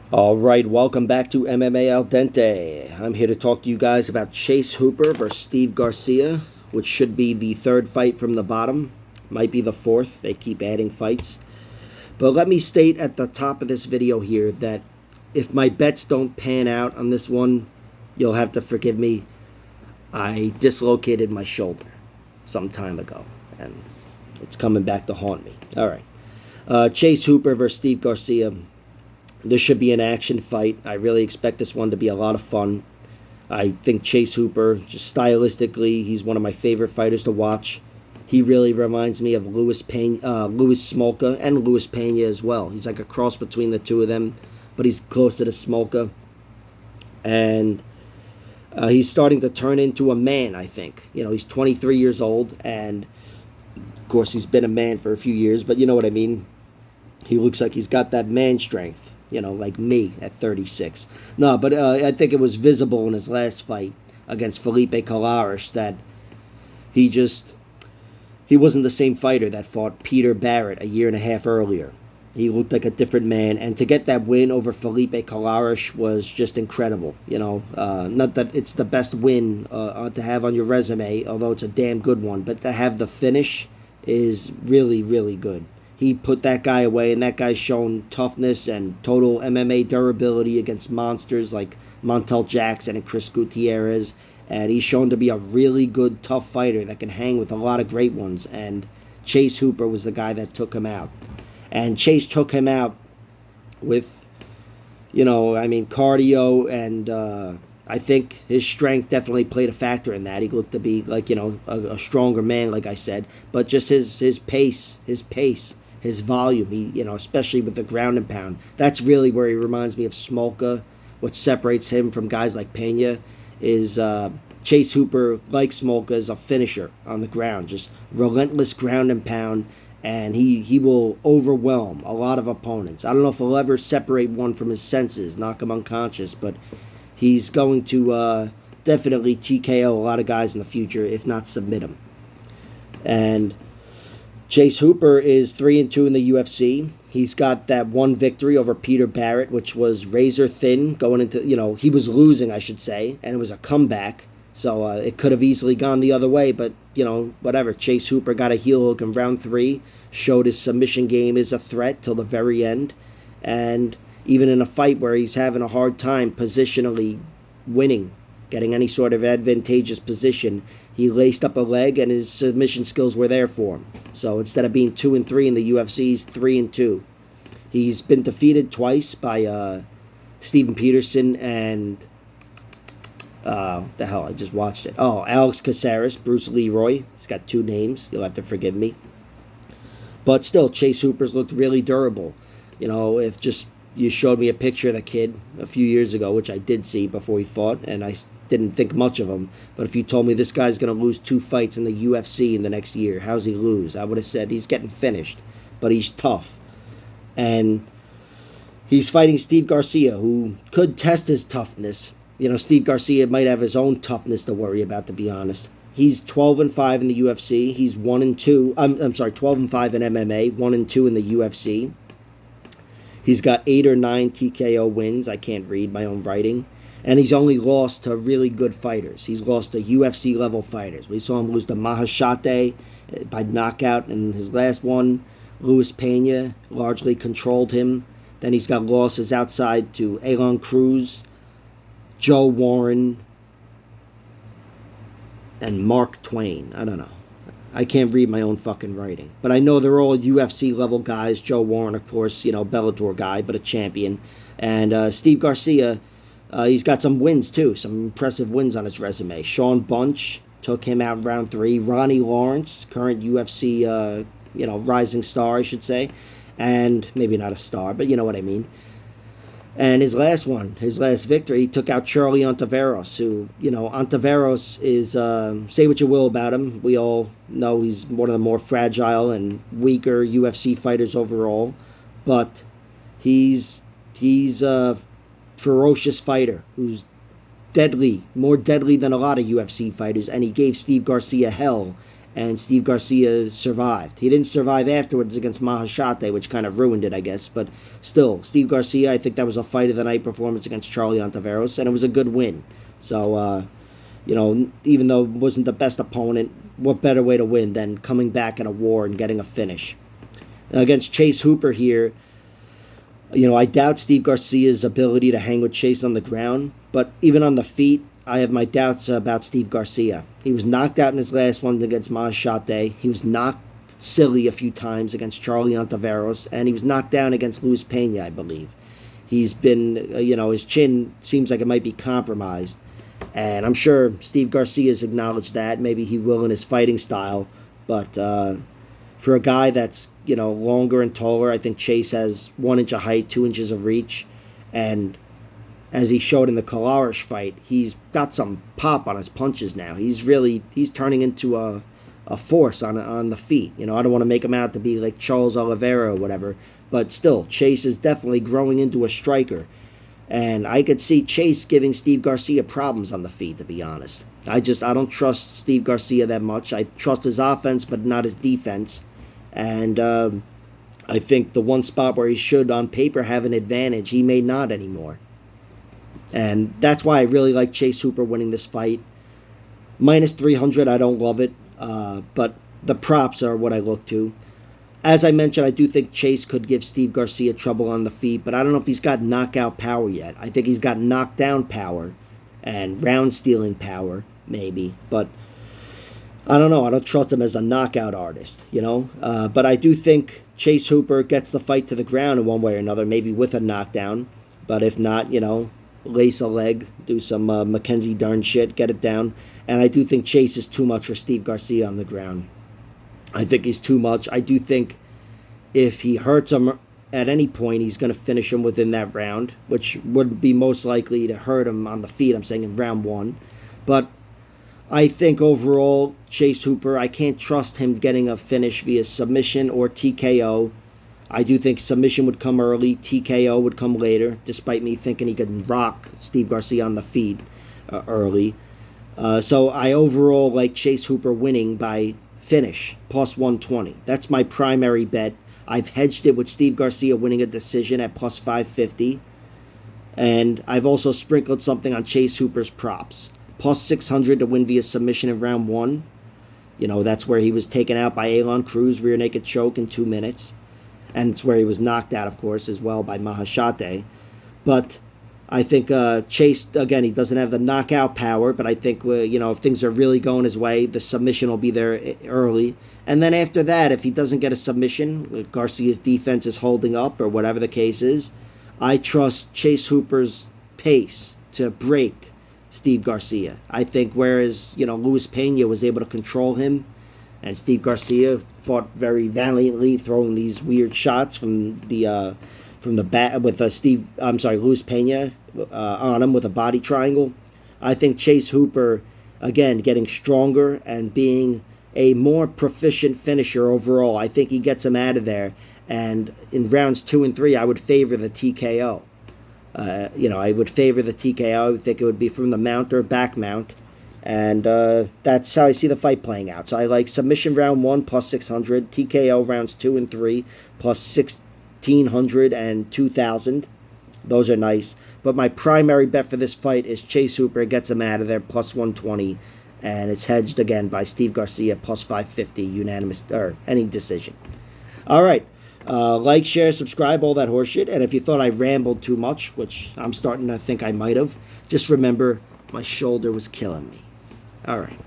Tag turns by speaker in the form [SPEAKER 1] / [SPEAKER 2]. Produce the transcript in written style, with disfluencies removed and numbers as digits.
[SPEAKER 1] All right, welcome back to MMA Al Dente. I'm here to talk to you guys about Chase Hooper versus Steve Garcia, which should be the third fight from the bottom. Might be the fourth. They keep adding fights. But let me state at the top of this video here that if my bets don't pan out on this one, you'll have to forgive me. I dislocated my shoulder some time ago, and it's coming back to haunt me. All right. Chase Hooper versus Steve Garcia. This should be an action fight. I really expect this one to be a lot of fun. I think Chase Hooper, just stylistically, he's one of my favorite fighters to watch. He really reminds me of Louis Smolka and Louis Pena as well. He's like a cross between the two of them, but he's closer to Smolka. And he's starting to turn into a man, I think. You know, he's 23 years old, and of course he's been a man for a few years, but you know what I mean. He looks like he's got that man strength, you know, like me at 36. No, but I think it was visible in his last fight against Felipe Colares that he wasn't the same fighter that fought Peter Barrett a year and a half earlier. He looked like a different man, and to get that win over Felipe Colares was just incredible. You know, not that it's the best win to have on your resume, although it's a damn good one, but to have the finish is really, really good. He put that guy away, and that guy's shown toughness and total MMA durability against monsters like Montel Jackson and Chris Gutierrez. And he's shown to be a really good, tough fighter that can hang with a lot of great ones. And Chase Hooper was the guy that took him out. And Chase took him out with, cardio, and I think his strength definitely played a factor in that. He looked to be like, a stronger man, like I said. But just his pace, his volume, especially with the ground and pound. That's really where he reminds me of Smolka. What separates him from guys like Pena is Chase Hooper, like Smolka, is a finisher on the ground. Just relentless ground and pound, and he will overwhelm a lot of opponents. I don't know if he'll ever separate one from his senses, knock him unconscious, but he's going to definitely TKO a lot of guys in the future, if not submit them. And Chase Hooper is 3-2 in the UFC. He's got that one victory over Peter Barrett, which was razor thin going into, he was losing, I should say, and it was a comeback. So it could have easily gone the other way, but, whatever. Chase Hooper got a heel hook in round 3, showed his submission game is a threat till the very end. And even in a fight where he's having a hard time positionally winning, getting any sort of advantageous position, he laced up a leg, and his submission skills were there for him. So instead of being 2-3 in the UFC, he's 3-2. He's been defeated twice by Steven Peterson and I just watched it. Oh, Alex Caceres, Bruce Leroy. He's got 2 names. You'll have to forgive me. But still, Chase Hooper's looked really durable. If just you showed me a picture of the kid a few years ago, which I did see before he fought, and I didn't think much of him. But if you told me this guy's going to lose 2 fights in the UFC in the next year, how's he lose? I would have said he's getting finished. But he's tough. And he's fighting Steve Garcia, who could test his toughness. Steve Garcia might have his own toughness to worry about, to be honest. He's 12-5 in the UFC. He's 1-2. I'm sorry, 12-5 in MMA, 1-2 in the UFC. He's got 8 or 9 TKO wins. I can't read my own writing. And he's only lost to really good fighters. He's lost to UFC-level fighters. We saw him lose to Mahashate by knockout in his last one. Luis Pena largely controlled him. Then he's got losses outside to Elon Cruz, Joe Warren, and Mark Twain. I don't know. I can't read my own fucking writing. But I know they're all UFC-level guys. Joe Warren, of course, Bellator guy, but a champion. And Steve Garcia, he's got some wins, too. Some impressive wins on his resume. Sean Bunch took him out in round 3. Ronnie Lawrence, current UFC, rising star, I should say. And maybe not a star, but you know what I mean. And his last victory, he took out Charlie Ontiveros, who, Ontiveros is, say what you will about him. We all know he's one of the more fragile and weaker UFC fighters overall. But he's a ferocious fighter who's deadly, more deadly than a lot of UFC fighters. And he gave Steve Garcia hell. and Steve Garcia survived. He didn't survive afterwards against Mahashate, which kind of ruined it, I guess. But still, Steve Garcia, I think that was a fight of the night performance against Charlie Ontiveros, and it was a good win. So, even though it wasn't the best opponent, what better way to win than coming back in a war and getting a finish? And against Chase Hooper here, I doubt Steve Garcia's ability to hang with Chase on the ground, but even on the feet, I have my doubts about Steve Garcia. He was knocked out in his last one against Mahashate. He was knocked silly a few times against Charlie Ontiveros, and he was knocked down against Luis Pena, I believe. He's been, his chin seems like it might be compromised. And I'm sure Steve Garcia's acknowledged that. Maybe he will in his fighting style. But for a guy that's, longer and taller, I think Chase has 1 inch of height, 2 inches of reach. And as he showed in the Kolares fight, he's got some pop on his punches now. He's turning into a force on the feet. I don't want to make him out to be like Charles Oliveira or whatever. But still, Chase is definitely growing into a striker. And I could see Chase giving Steve Garcia problems on the feet, to be honest. I don't trust Steve Garcia that much. I trust his offense, but not his defense. And I think the one spot where he should, on paper, have an advantage, he may not anymore. And that's why I really like Chase Hooper winning this fight. Minus 300, I don't love it. But the props are what I look to. As I mentioned, I do think Chase could give Steve Garcia trouble on the feet, but I don't know if he's got knockout power yet. I think he's got knockdown power and round-stealing power, maybe. But I don't know. I don't trust him as a knockout artist, But I do think Chase Hooper gets the fight to the ground in one way or another, maybe with a knockdown. But if not, lace a leg, do some Mackenzie Dern shit, get it down. And I do think Chase is too much for Steve Garcia on the ground. I think he's too much. I do think if he hurts him at any point, he's going to finish him within that round, which would be most likely to hurt him on the feet, I'm saying, in round 1. But I think overall, Chase Hooper, I can't trust him getting a finish via submission or TKO. I do think submission would come early, TKO would come later, despite me thinking he could rock Steve Garcia on the feet early. So I overall like Chase Hooper winning by finish, plus 120. That's my primary bet. I've hedged it with Steve Garcia winning a decision at plus 550. And I've also sprinkled something on Chase Hooper's props. Plus 600 to win via submission in round 1. That's where he was taken out by Elon Cruz, rear naked choke in 2 minutes. And it's where he was knocked out, of course, as well by Mahashate. But I think Chase, again, he doesn't have the knockout power, but I think, if things are really going his way, the submission will be there early. And then after that, if he doesn't get a submission, Garcia's defense is holding up or whatever the case is, I trust Chase Hooper's pace to break Steve Garcia. I think whereas, Luis Pena was able to control him, and Steve Garcia fought very valiantly, throwing these weird shots from the bat with Luis Pena on him with a body triangle. I think Chase Hooper, again, getting stronger and being a more proficient finisher overall. I think he gets him out of there. And in rounds 2 and 3, I would favor the TKO. I would favor the TKO. I would think it would be from the mount or back mount. And that's how I see the fight playing out. So I like submission round 1 plus 600, TKO rounds 2 and 3 plus 1,600 and 2,000. Those are nice. But my primary bet for this fight is Chase Hooper gets him out of there plus 120. And it's hedged again by Steve Garcia plus 550 unanimous or any decision. All right. Like, share, subscribe, all that horseshit. And if you thought I rambled too much, which I'm starting to think I might have, just remember my shoulder was killing me. All right.